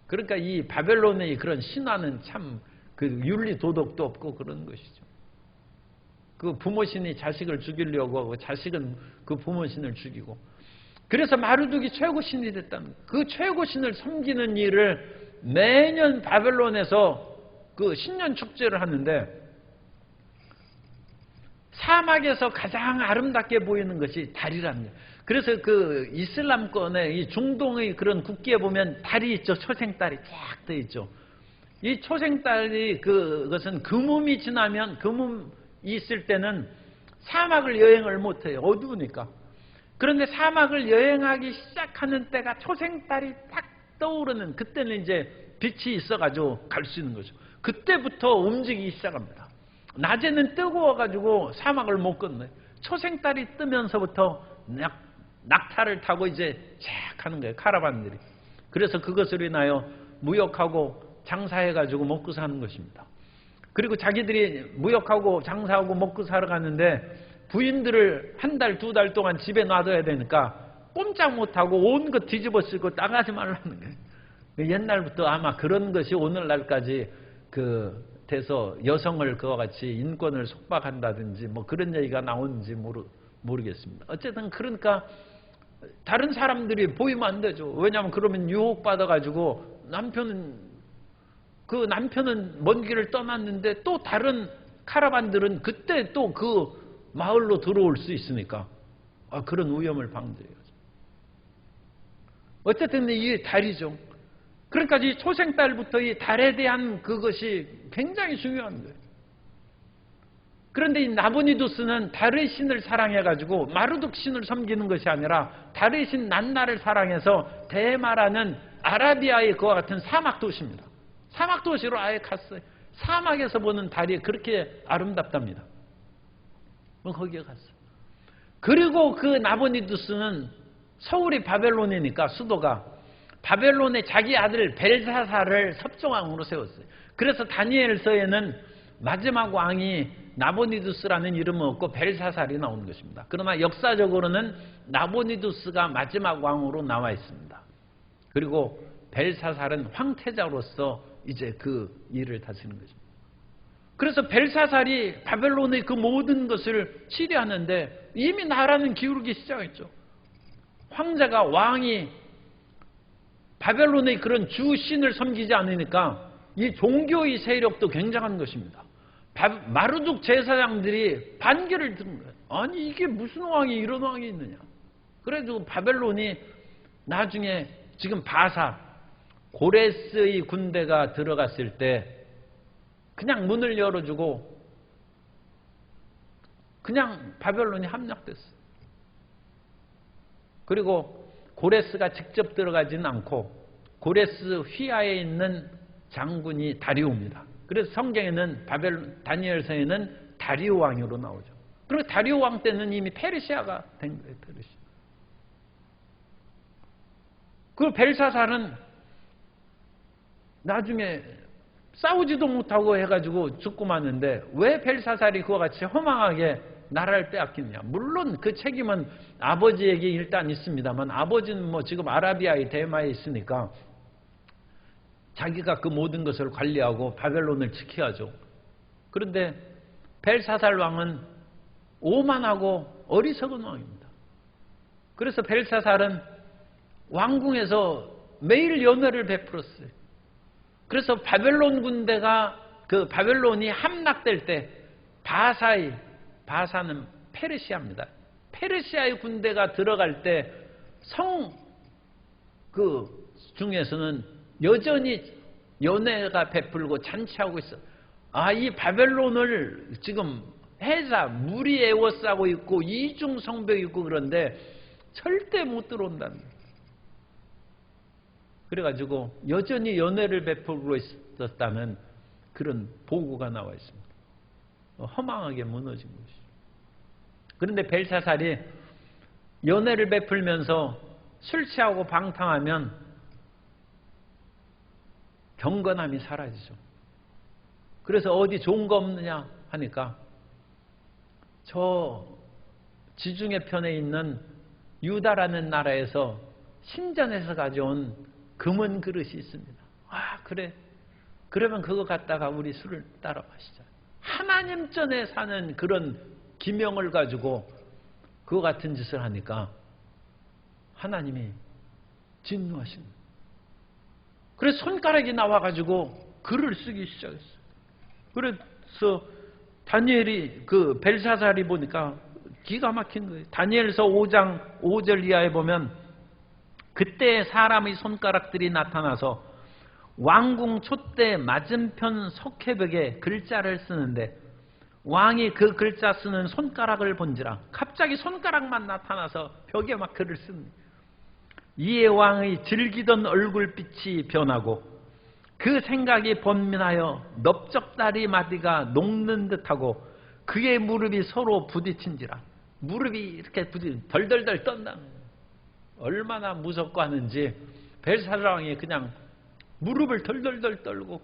그러니까 이 바벨론의 그런 신화는 참 그 윤리 도덕도 없고 그런 것이죠. 그 부모신이 자식을 죽이려고 하고 자식은 그 부모신을 죽이고 그래서 마르둑이 최고신이 됐답니다. 그 최고신을 섬기는 일을 매년 바벨론에서 그 신년 축제를 하는데, 사막에서 가장 아름답게 보이는 것이 달이랍니다. 그래서 그 이슬람권의 이 중동의 그런 국기에 보면 달이 있죠. 초생달이 쫙 떠 있죠. 이 초생달이 그것은 금음이 지나면, 금음이 있을 때는 사막을 여행을 못해요. 어두우니까. 그런데 사막을 여행하기 시작하는 때가 초생달이 딱 떠오르는, 그때는 이제 빛이 있어가지고 갈 수 있는 거죠. 그때부터 움직이기 시작합니다. 낮에는 뜨거워가지고 사막을 못 건너요. 초생달이 뜨면서부터 낙타를 타고 이제 쫙 하는 거예요. 카라반들이. 그래서 그것으로 인하여 무역하고 장사해가지고 먹고 사는 것입니다. 그리고 자기들이 무역하고 장사하고 먹고 살아 가는데 부인들을 한 달, 두 달 동안 집에 놔둬야 되니까 꼼짝 못하고 온 것 뒤집어 쓰고 나가지 말라는 거예요. 옛날부터 아마 그런 것이 오늘날까지 돼서 여성을 그와 같이 인권을 속박한다든지 뭐 그런 얘기가 나오는지 모르겠습니다. 어쨌든 그러니까 다른 사람들이 보이면 안 되죠. 왜냐하면 그러면 유혹받아가지고 남편은 먼 길을 떠났는데 또 다른 카라반들은 그때 또 그 마을로 들어올 수 있으니까 그런 위험을 방지해야죠. 어쨌든 이 달이죠. 그러니까 이 초생달부터 이 달에 대한 그것이 굉장히 중요한 거예요. 그런데 이 나보니두스는 달의 신을 사랑해가지고 마르둑 신을 섬기는 것이 아니라 달의 신 난나를 사랑해서 데마라는 아라비아의 그와 같은 사막 도시입니다. 사막 도시로 아예 갔어요. 사막에서 보는 달이 그렇게 아름답답니다. 거기에 갔어요. 그리고 그 나보니두스는 서울이 바벨론이니까 수도가 바벨론의 자기 아들 벨사살을 섭정왕으로 세웠어요. 그래서 다니엘서에는 마지막 왕이 나보니두스라는 이름은 없고 벨사살이 나오는 것입니다. 그러나 역사적으로는 나보니두스가 마지막 왕으로 나와 있습니다. 그리고 벨사살은 황태자로서 이제 그 일을 다스리는 것입니다. 그래서 벨사살이 바벨론의 그 모든 것을 치리하는데 이미 나라는 기울기 시작했죠. 황제가, 왕이 바벨론의 그런 주신을 섬기지 않으니까 이 종교의 세력도 굉장한 것입니다. 마르둑 제사장들이 반기를 든 거예요. 아니 이게 무슨 왕이 이런 왕이 있느냐. 그래도 바벨론이 나중에 지금 고레스의 군대가 들어갔을 때 그냥 문을 열어주고 그냥 바벨론이 함락됐어요. 그리고 고레스가 직접 들어가지는 않고 고레스 휘하에 있는 장군이 다리오입니다. 그래서 성경에는 다니엘서에는 다리오 왕으로 나오죠. 그리고 다리오 왕 때는 이미 페르시아가 된 거예요. 페르시아. 그 벨사살은 나중에 싸우지도 못하고 해가지고 죽고 마는데 왜 벨사살이 그와 같이 허망하게 나라를 빼앗기느냐. 물론 그 책임은 아버지에게 일단 있습니다만 아버지는 뭐 지금 아라비아의 대마에 있으니까 자기가 그 모든 것을 관리하고 바벨론을 지켜야죠. 그런데 벨사살 왕은 오만하고 어리석은 왕입니다. 그래서 벨사살은 왕궁에서 매일 연회를 베풀었어요. 그래서 바벨론 군대가 바벨론이 함락될 때 바사는 페르시아입니다. 페르시아의 군대가 들어갈 때 중에서는 여전히 연회가 베풀고 잔치하고 있어. 이 바벨론을 지금 물이 에워싸고 있고 이중 성벽이 있고 그런데 절대 못 들어온다는 거예요. 그래가지고 여전히 연회를 베풀고 있었다는 그런 보고가 나와 있습니다. 허망하게 무너진 것이죠. 그런데 벨사살이 연회를 베풀면서 술 취하고 방탕하면 경건함이 사라지죠. 그래서 어디 좋은 거 없느냐 하니까 저 지중해 편에 있는 유다라는 나라에서 신전에서 가져온 금은 그릇이 있습니다. 그래. 그러면 그거 갖다가 우리 술을 따라 마시자. 하나님 전에 사는 그런 기명을 가지고 그거 같은 짓을 하니까 하나님이 진노하신. 그래서 손가락이 나와가지고 글을 쓰기 시작했어요. 그래서 다니엘이 그 벨사살이 보니까 기가 막힌 거예요. 다니엘서 5장 5절 이하에 보면 그때 사람의 손가락들이 나타나서 왕궁 촛대 맞은편 석회벽에 글자를 쓰는데 왕이 그 글자 쓰는 손가락을 본지라 갑자기 손가락만 나타나서 벽에 막 글을 쓰는. 이에 왕의 즐기던 얼굴빛이 변하고 그 생각이 번민하여 넓적다리 마디가 녹는 듯하고 그의 무릎이 서로 부딪힌지라. 무릎이 이렇게 덜덜덜 떤다. 얼마나 무섭고 하는지 벨사살 왕이 그냥 무릎을 덜덜덜 떨고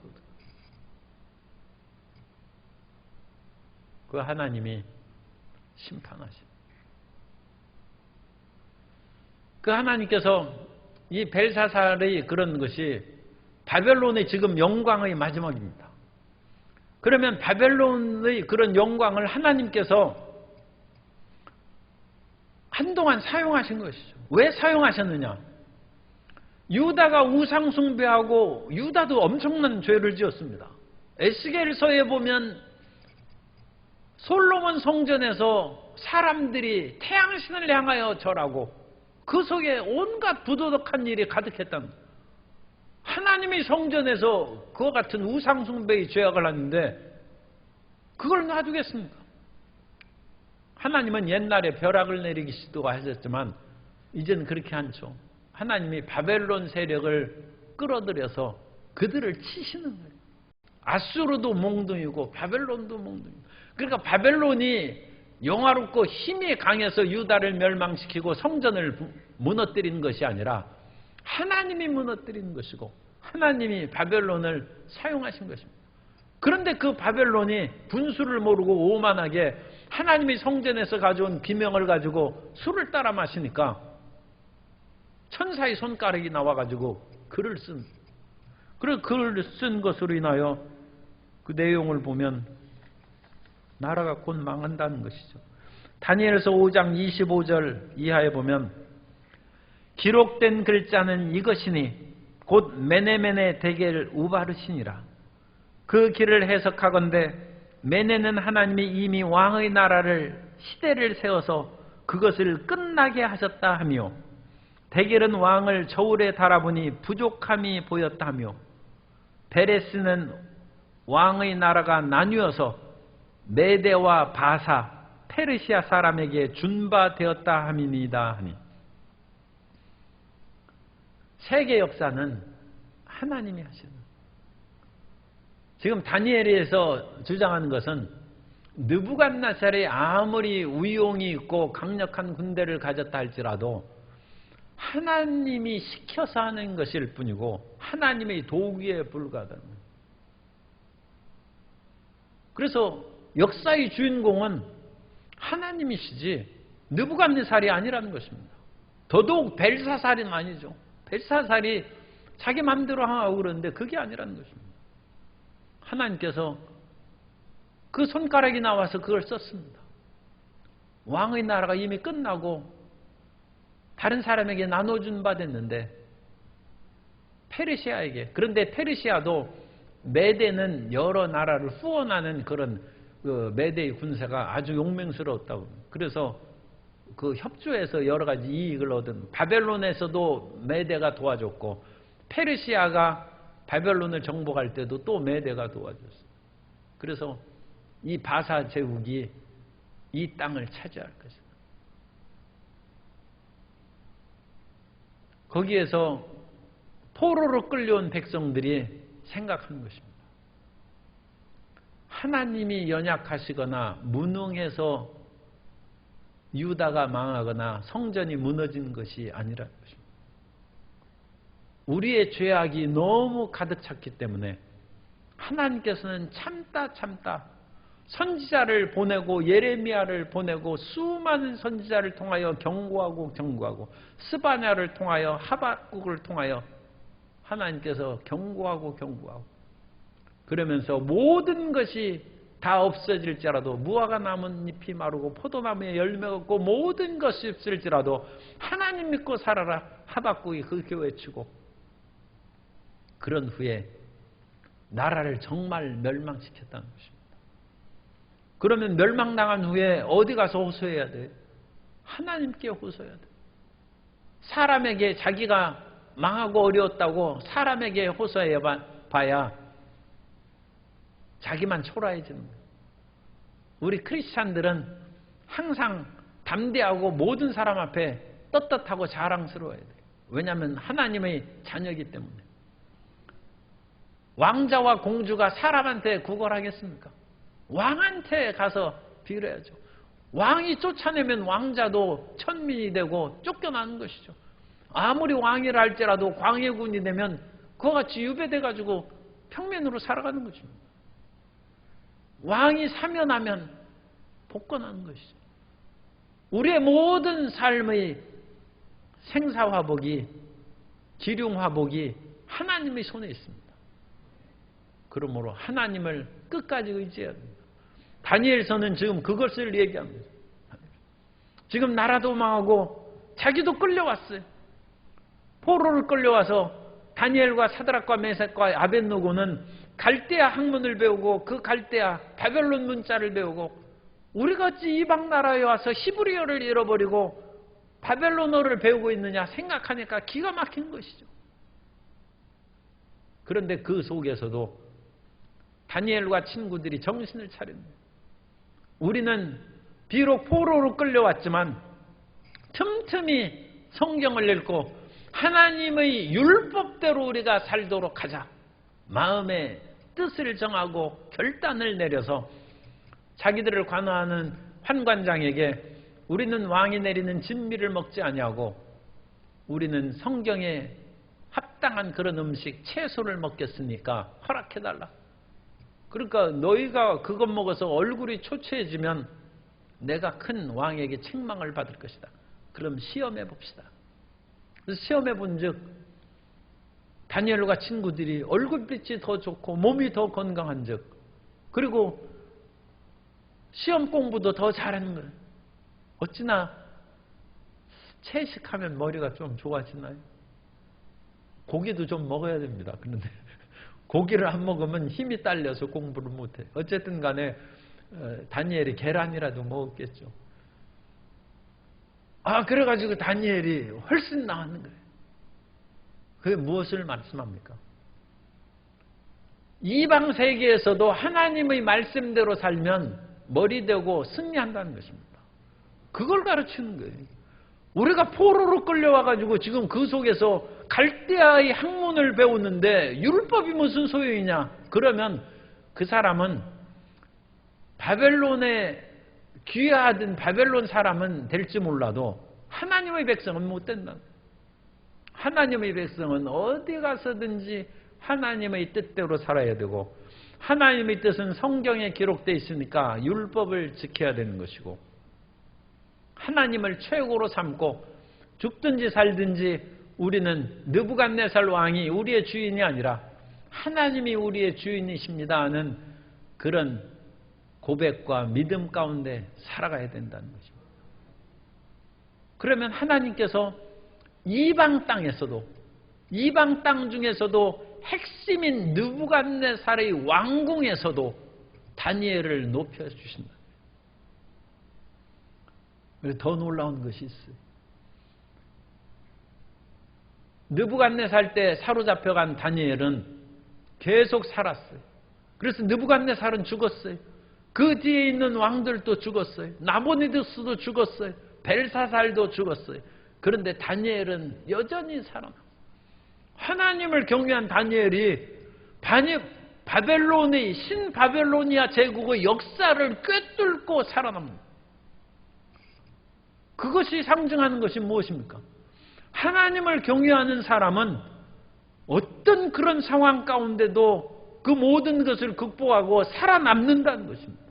그 하나님이 심판하신. 그 하나님께서 이 벨사살의 그런 것이 바벨론의 지금 영광의 마지막입니다. 그러면 바벨론의 그런 영광을 하나님께서 한동안 사용하신 것이죠. 왜 사용하셨느냐? 유다가 우상 숭배하고 유다도 엄청난 죄를 지었습니다. 에스겔서에 보면 솔로몬 성전에서 사람들이 태양신을 향하여 절하고 그 속에 온갖 부도덕한 일이 가득했답니다. 하나님의 성전에서 그와 같은 우상 숭배의 죄악을 하는데 그걸 놔두겠습니까? 하나님은 옛날에 벼락을 내리기 시도하셨지만 이제는 그렇게 않죠. 하나님이 바벨론 세력을 끌어들여서 그들을 치시는 거예요. 아수르도 몽둥이고 바벨론도 몽둥이고. 그러니까 바벨론이 영화롭고 힘이 강해서 유다를 멸망시키고 성전을 무너뜨리는 것이 아니라 하나님이 무너뜨리는 것이고 하나님이 바벨론을 사용하신 것입니다. 그런데 그 바벨론이 분수를 모르고 오만하게 하나님이 성전에서 가져온 비명을 가지고 술을 따라 마시니까 천사의 손가락이 나와가지고 글을 쓴. 그래서 글을 쓴 것으로 인하여 그 내용을 보면 나라가 곧 망한다는 것이죠. 다니엘서 5장 25절 이하에 보면 기록된 글자는 이것이니 곧 메네메네 대겔 우바르시니라. 그 길을 해석하건대 메네는 하나님이 이미 왕의 나라를 시대를 세워서 그것을 끝나게 하셨다 하며 대겔은 왕을 저울에 달아보니 부족함이 보였다 하며 베레스는 왕의 나라가 나뉘어서 메대와 바사, 페르시아 사람에게 준바되었다 함이니이다 하니. 세계 역사는 하나님이 하시는. 지금 다니엘에서 주장하는 것은 느부갓네살이 아무리 위용이 있고 강력한 군대를 가졌다 할지라도 하나님이 시켜서 하는 것일 뿐이고 하나님의 도구에 불과하다는 거예요. 그래서 역사의 주인공은 하나님이시지 느부갓네살이 아니라는 것입니다. 더더욱 벨사살은 아니죠. 벨사살이 자기 마음대로 하고 그러는데 그게 아니라는 것입니다. 하나님께서 그 손가락이 나와서 그걸 썼습니다. 왕의 나라가 이미 끝나고 다른 사람에게 나눠준 바 됐는데 페르시아에게. 그런데 페르시아도 메대는 여러 나라를 후원하는 그런 그 메대의 군사가 아주 용맹스러웠다고. 그래서 그 협조해서 여러 가지 이익을 얻은. 바벨론에서도 메대가 도와줬고 페르시아가 바벨론을 정복할 때도 또 메대가 도와줬어요. 그래서 이 바사 제국이 이 땅을 차지할 것이다. 거기에서 포로로 끌려온 백성들이 생각하는 것입니다. 하나님이 연약하시거나 무능해서 유다가 망하거나 성전이 무너진 것이 아니라는 것입니다. 우리의 죄악이 너무 가득 찼기 때문에 하나님께서는 참다 선지자를 보내고 예레미야를 보내고 수많은 선지자를 통하여 경고하고 스바냐를 통하여 하박국을 통하여 하나님께서 경고하고 그러면서 모든 것이 다 없어질지라도 무화과 나뭇잎이 마르고 포도나무에 열매가 없고 모든 것이 없을지라도 하나님 믿고 살아라. 하박국이 그렇게 외치고 그런 후에 나라를 정말 멸망시켰다는 것입니다. 그러면 멸망당한 후에 어디 가서 호소해야 돼? 하나님께 호소해야 돼. 사람에게 자기가 망하고 어려웠다고 사람에게 호소해 봐야 자기만 초라해지는 거예요. 우리 크리스찬들은 항상 담대하고 모든 사람 앞에 떳떳하고 자랑스러워야 돼요. 왜냐하면 하나님의 자녀이기 때문에. 왕자와 공주가 사람한테 구걸하겠습니까? 왕한테 가서 빌어야죠. 왕이 쫓아내면 왕자도 천민이 되고 쫓겨나는 것이죠. 아무리 왕이라 할지라도 광해군이 되면 그와 같이 유배돼가지고 평면으로 살아가는 것입니다. 왕이 사면하면 복권하는 것이죠. 우리의 모든 삶의 생사화복이, 기륭화복이 하나님의 손에 있습니다. 그러므로 하나님을 끝까지 의지해야 됩니다. 다니엘서는 지금 그것을 얘기합니다. 지금 나라도 망하고 자기도 끌려왔어요. 포로를 끌려와서 다니엘과 사드락과 메삭과 아벳느고는 갈대아 학문을 배우고 그 갈대아 바벨론 문자를 배우고 우리같이 이방 나라에 와서 히브리어를 잃어버리고 바벨론어를 배우고 있느냐 생각하니까 기가 막힌 것이죠. 그런데 그 속에서도 다니엘과 친구들이 정신을 차립니다. 우리는 비록 포로로 끌려왔지만 틈틈이 성경을 읽고 하나님의 율법대로 우리가 살도록 하자. 마음의 뜻을 정하고 결단을 내려서 자기들을 관할하는 환관장에게 우리는 왕이 내리는 진미를 먹지 아니하고 우리는 성경에 합당한 그런 음식, 채소를 먹겠으니까 허락해달라. 그러니까 너희가 그것 먹어서 얼굴이 초췌해지면 내가 큰 왕에게 책망을 받을 것이다. 그럼 시험해 봅시다. 그래서 시험해 본 즉 다니엘과 친구들이 얼굴빛이 더 좋고 몸이 더 건강한 즉 그리고 시험 공부도 더 잘하는 거예요. 어찌나 채식하면 머리가 좀 좋아지나요? 고기도 좀 먹어야 됩니다. 그런데 고기를 안 먹으면 힘이 딸려서 공부를 못해. 어쨌든 간에 다니엘이 계란이라도 먹었겠죠. 그래가지고 다니엘이 훨씬 나았는 거예요. 그게 무엇을 말씀합니까? 이방 세계에서도 하나님의 말씀대로 살면 머리 되고 승리한다는 것입니다. 그걸 가르치는 거예요. 우리가 포로로 끌려와가지고 지금 그 속에서 갈대아의 학문을 배우는데 율법이 무슨 소용이냐? 그러면 그 사람은 바벨론에 귀화하던 바벨론 사람은 될지 몰라도 하나님의 백성은 못 된다. 하나님의 백성은 어디 가서든지 하나님의 뜻대로 살아야 되고 하나님의 뜻은 성경에 기록되어 있으니까 율법을 지켜야 되는 것이고 하나님을 최고로 삼고 죽든지 살든지 우리는 느부갓네살 왕이 우리의 주인이 아니라 하나님이 우리의 주인이십니다 하는 그런 고백과 믿음 가운데 살아가야 된다는 것입니다. 그러면 하나님께서 이방 땅에서도 이방 땅 중에서도 핵심인 느부갓네살의 왕궁에서도 다니엘을 높여주신다. 더 놀라운 것이 있어요. 느부갓네살 때 사로잡혀간 다니엘은 계속 살았어요. 그래서 느부갓네살은 죽었어요. 그 뒤에 있는 왕들도 죽었어요. 나보니두스도 죽었어요. 벨사살도 죽었어요. 그런데 다니엘은 여전히 살아남았어요. 하나님을 경외한 다니엘이 바벨론의 신바벨로니아 제국의 역사를 꿰뚫고 살아납니다. 그것이 상징하는 것이 무엇입니까? 하나님을 경외하는 사람은 어떤 그런 상황 가운데도 그 모든 것을 극복하고 살아남는다는 것입니다.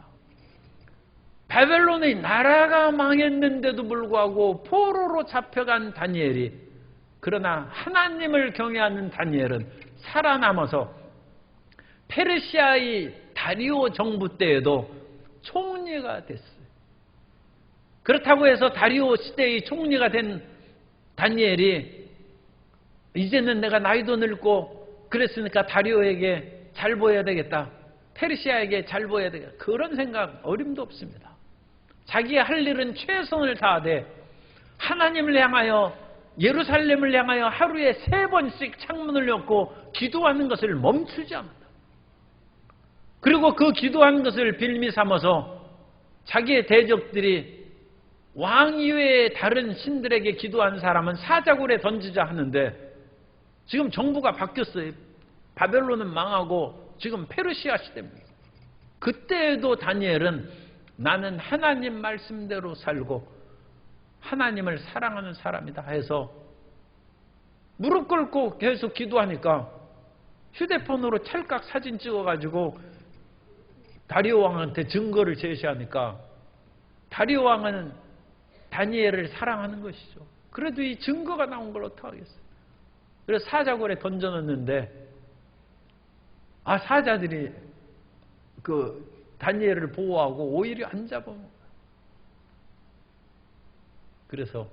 바벨론의 나라가 망했는데도 불구하고 포로로 잡혀간 다니엘이 그러나 하나님을 경외하는 다니엘은 살아남아서 페르시아의 다리오 정부 때에도 총리가 됐어요. 그렇다고 해서 다리오 시대의 총리가 된 다니엘이 이제는 내가 나이도 늙고 그랬으니까 다리오에게 잘 보여야 되겠다. 페르시아에게 잘 보여야 되겠다. 그런 생각 어림도 없습니다. 자기가 할 일은 최선을 다하되 하나님을 향하여 예루살렘을 향하여 하루에 3번씩 창문을 엮고 기도하는 것을 멈추지 않는다. 그리고 그 기도하는 것을 빌미 삼아서 자기의 대적들이 왕 이외의 다른 신들에게 기도한 사람은 사자굴에 던지자 하는데 지금 정부가 바뀌었어요. 바벨론은 망하고 지금 페르시아 시대입니다. 그때에도 다니엘은 나는 하나님 말씀대로 살고 하나님을 사랑하는 사람이다 해서 무릎 꿇고 계속 기도하니까 휴대폰으로 찰칵 사진 찍어가지고 다리오 왕한테 증거를 제시하니까 다리오 왕은 다니엘을 사랑하는 것이죠. 그래도 이 증거가 나온 걸 어떡하겠어요. 그래서 사자굴에 던져놓는데 사자들이 그 다니엘을 보호하고 오히려 안 잡아먹어요. 그래서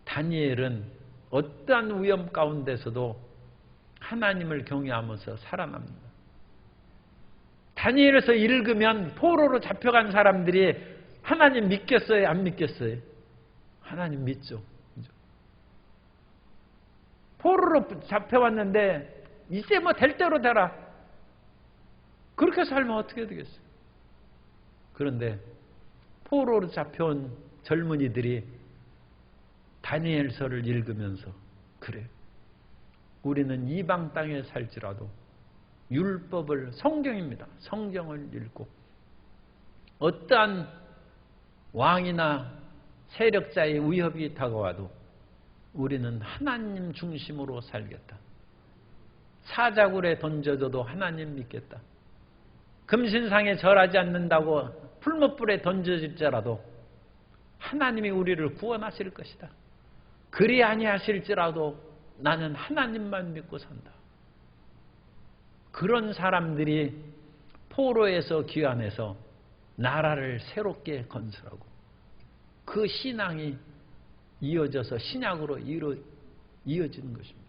다니엘은 어떠한 위험 가운데서도 하나님을 경외하면서 살아납니다. 다니엘에서 읽으면 포로로 잡혀간 사람들이 하나님 믿겠어요? 안 믿겠어요? 하나님 믿죠. 포로로 잡혀왔는데 이제 뭐 될 대로 되라. 그렇게 살면 어떻게 되겠어요? 그런데 포로로 잡혀온 젊은이들이 다니엘서를 읽으면서 그래, 우리는 이방 땅에 살지라도 율법을, 성경입니다. 성경을 읽고 어떠한 왕이나 세력자의 위협이 다가와도 우리는 하나님 중심으로 살겠다. 사자굴에 던져져도 하나님 믿겠다. 금신상에 절하지 않는다고 풀무불에 던져질지라도 하나님이 우리를 구원하실 것이다. 그리 아니하실지라도 나는 하나님만 믿고 산다. 그런 사람들이 포로에서 귀환해서 나라를 새롭게 건설하고 그 신앙이 이어져서 신약으로 이어지는 것입니다.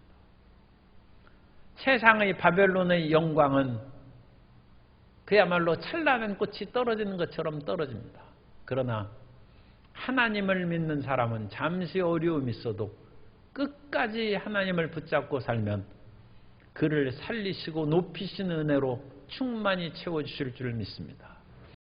세상의 바벨론의 영광은 그야말로 찬란한 꽃이 떨어지는 것처럼 떨어집니다. 그러나 하나님을 믿는 사람은 잠시 어려움이 있어도 끝까지 하나님을 붙잡고 살면 그를 살리시고 높이시는 은혜로 충만히 채워주실 줄 믿습니다.